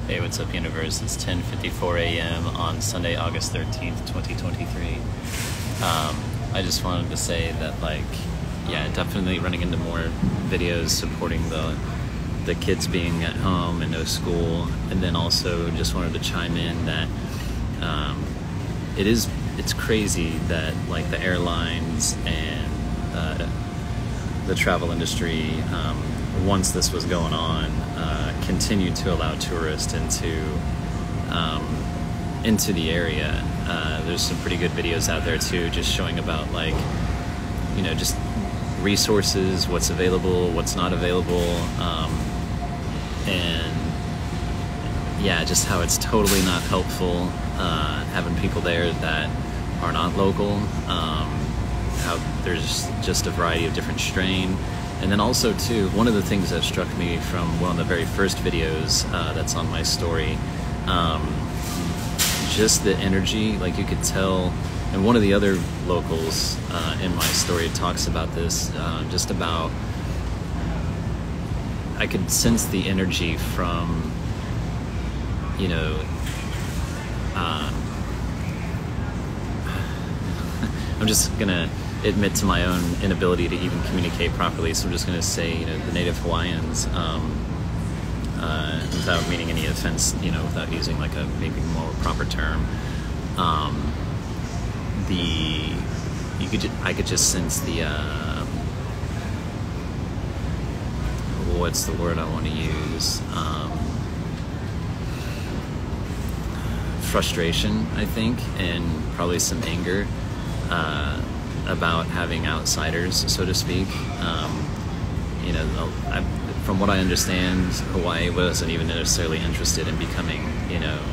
Hey, what's up, universe? It's 10:54 a.m. on Sunday, August 13th, 2023. I just wanted to say that, yeah, definitely running into more videos supporting the kids being at home and no school, and then also just wanted to chime in that it's crazy that the airlines and the travel industry, once this was going on, continued to allow tourists into the area. There's some pretty good videos out there too, just showing about just resources, what's available, what's not available, and yeah, just how it's totally not helpful having people there that are not local, how there's just a variety of different strain. And then also too, one of the things that struck me from one of the very first videos that's on my story, just the energy, you could tell, and one of the other locals in my story talks about this, just about, I could sense the energy from, I'm just gonna admit to my own inability to even communicate properly, so I'm just going to say, the Native Hawaiians, without meaning any offense, without using a maybe more proper term, I could just sense the, what's the word I want to use, frustration, I think, and probably some anger, about having outsiders, so to speak. From what I understand, Hawaii wasn't even necessarily interested in becoming,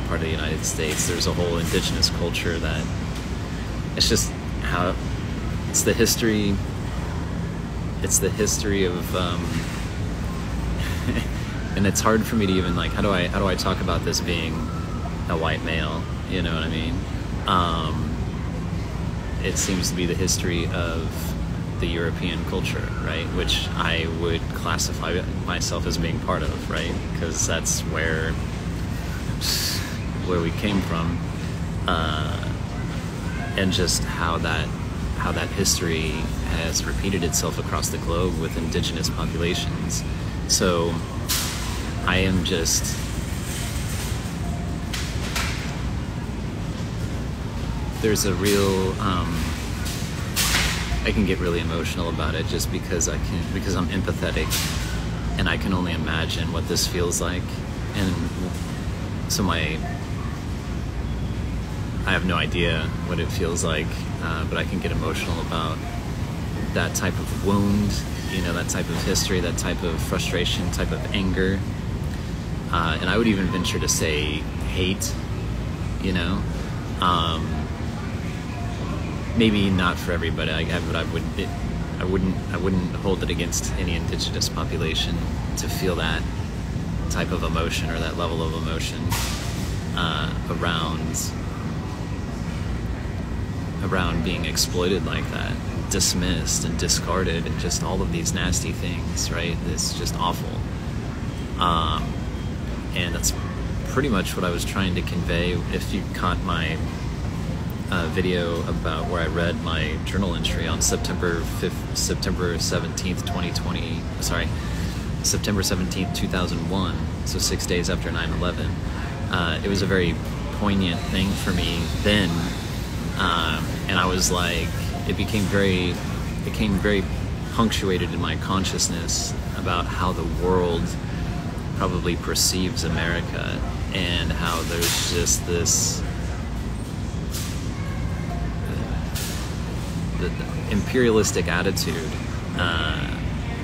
part of the United States. There's a whole indigenous culture that it's just how it's the history of, and it's hard for me to even how do I talk about this being a white male, you know what I mean? It seems to be the history of the European culture, right? Which I would classify myself as being part of, right? Because that's where we came from, and just how that history has repeated itself across the globe with indigenous populations. So I am just. There's a real, I can get really emotional about it just because I'm empathetic, and I can only imagine what this feels like. And so I have no idea what it feels like, but I can get emotional about that type of wound, that type of history, that type of frustration, type of anger, and I would even venture to say hate, maybe not for everybody, but I wouldn't hold it against any indigenous population to feel that type of emotion or that level of emotion around being exploited like that, dismissed and discarded, and just all of these nasty things, right? It's just awful. And that's pretty much what I was trying to convey. If you caught my video about where I read my journal entry on September 17th, 2001, so 6 days after 9/11. It was a very poignant thing for me then, and I was it became very punctuated in my consciousness about how the world probably perceives America, and how there's just this the imperialistic attitude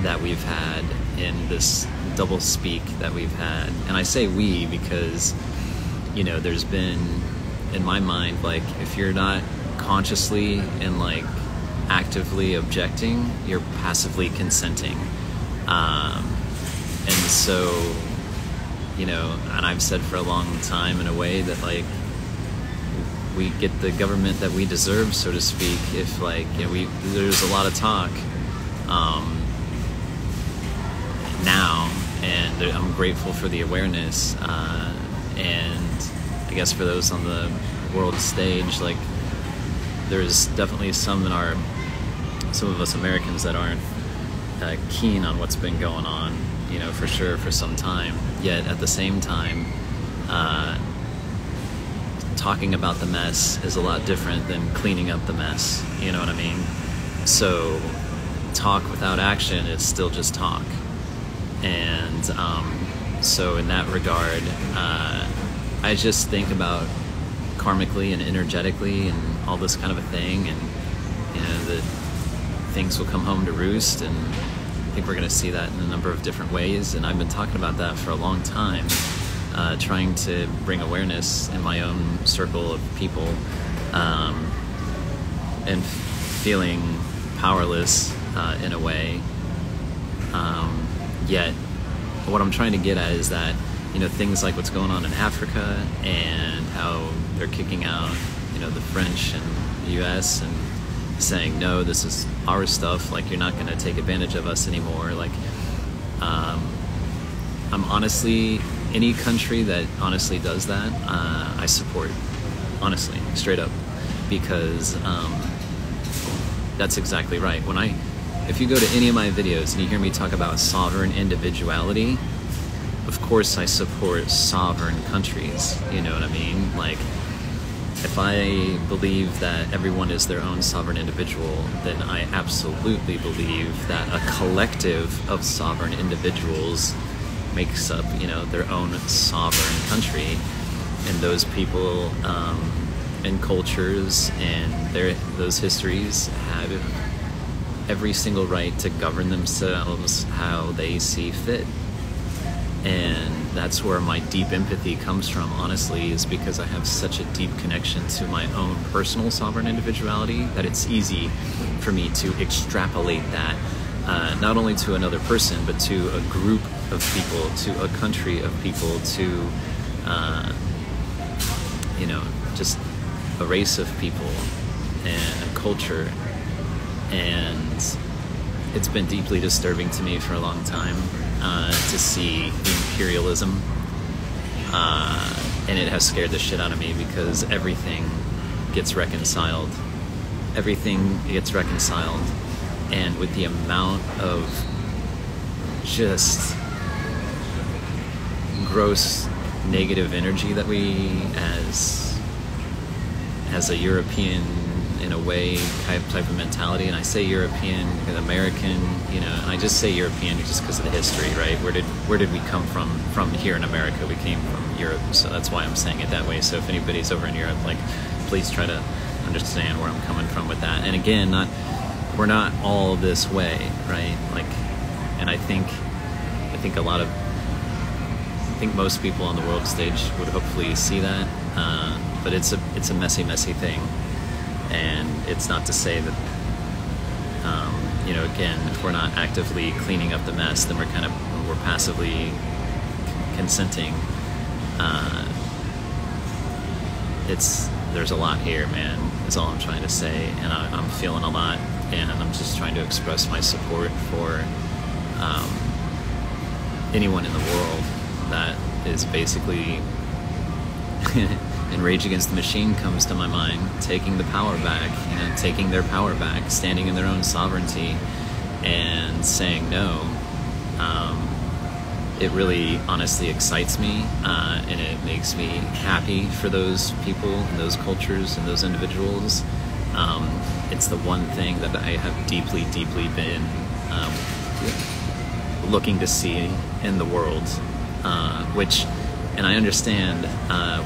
that we've had, in this double speak that we've had. And I say we because, there's been, in my mind, if you're not consciously and actively objecting, you're passively consenting. And so, and I've said for a long time in a way that we get the government that we deserve, so to speak, if there's a lot of talk now, and I'm grateful for the awareness And I guess for those on the world stage, like, there's definitely some of us Americans that aren't keen on what's been going on, you know, for sure, for some time. Yet at the same time, talking about the mess is a lot different than cleaning up the mess, you know what I mean? So talk without action is still just talk. And so in that regard, I just think about karmically and energetically and all this kind of a thing, and you know, that things will come home to roost, and I think we're going to see that in a number of different ways. And I've been talking about that for a long time, trying to bring awareness in my own circle of people, and feeling powerless in a way. Yet what I'm trying to get at is that, you know, things like what's going on in Africa and how they're kicking out, you know, the French and the US and saying, no, this is our stuff, like, you're not going to take advantage of us anymore. Like, I'm honestly, any country that honestly does that, I support, honestly, straight up, because that's exactly right. If you go to any of my videos and you hear me talk about sovereign individuality, of course I support sovereign countries, you know what I mean? Like, if I believe that everyone is their own sovereign individual, then I absolutely believe that a collective of sovereign individuals makes up, you know, their own sovereign country, and those people and cultures and those histories have every single right to govern themselves how they see fit. And that's where my deep empathy comes from, honestly, is because I have such a deep connection to my own personal sovereign individuality that it's easy for me to extrapolate that, not only to another person, but to a group of people, to a country of people, to, you know, just a race of people and a culture. And it's been deeply disturbing to me for a long time to see imperialism, and it has scared the shit out of me, because everything gets reconciled. Everything gets reconciled, and with the amount of just gross negative energy that we as a European, in a way, type of mentality, and I say European because American, you know, and I just say European just because of the history, right? Where did we come from? From here in America, we came from Europe, so that's why I'm saying it that way. So if anybody's over in Europe, like, please try to understand where I'm coming from with that. And again, we're not all this way, right? Like, and I think most people on the world stage would hopefully see that, but it's a messy thing. And it's not to say that, you know, again, if we're not actively cleaning up the mess, then we're passively consenting. There's a lot here, man, is all I'm trying to say, and I'm feeling a lot, and I'm just trying to express my support for anyone in the world that is basically and Rage Against the Machine comes to my mind, taking the power back, you know, taking their power back, standing in their own sovereignty, and saying no. It really honestly excites me, and it makes me happy for those people and those cultures and those individuals. It's the one thing that I have deeply been looking to see in the world, and I understand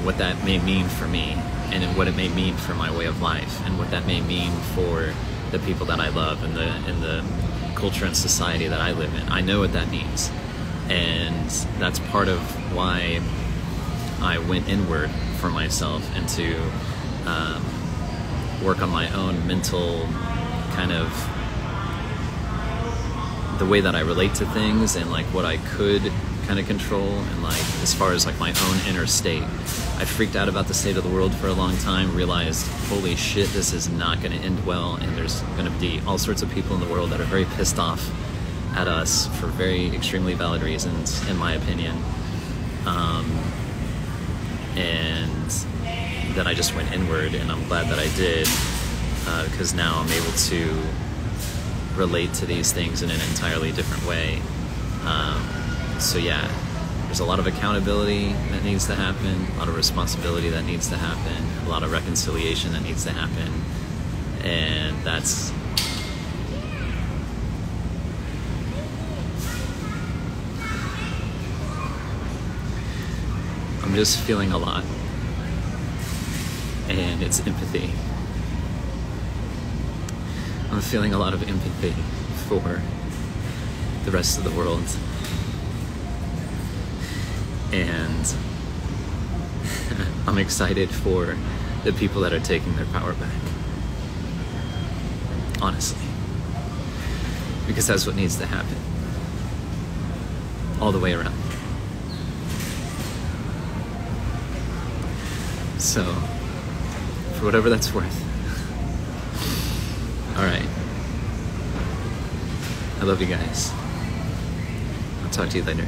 what that may mean for me, and what it may mean for my way of life, and what that may mean for the people that I love and the culture and society that I live in. I know what that means, and that's part of why I went inward for myself and to work on my own mental kind of the way that I relate to things, and like what I could kind of control, and like as far as like my own inner state. I freaked out about the state of the world for a long time, realized, holy shit, this is not going to end well, and there's going to be all sorts of people in the world that are very pissed off at us for very extremely valid reasons, in my opinion. and then I just went inward, and I'm glad that I did, because now I'm able to relate to these things in an entirely different way. So yeah, there's a lot of accountability that needs to happen, a lot of responsibility that needs to happen, a lot of reconciliation that needs to happen, and that's I'm just feeling a lot, and it's empathy. I'm feeling a lot of empathy for the rest of the world, and I'm excited for the people that are taking their power back, honestly, because that's what needs to happen all the way around. So, for whatever that's worth. All right. I love you guys. I'll talk to you later.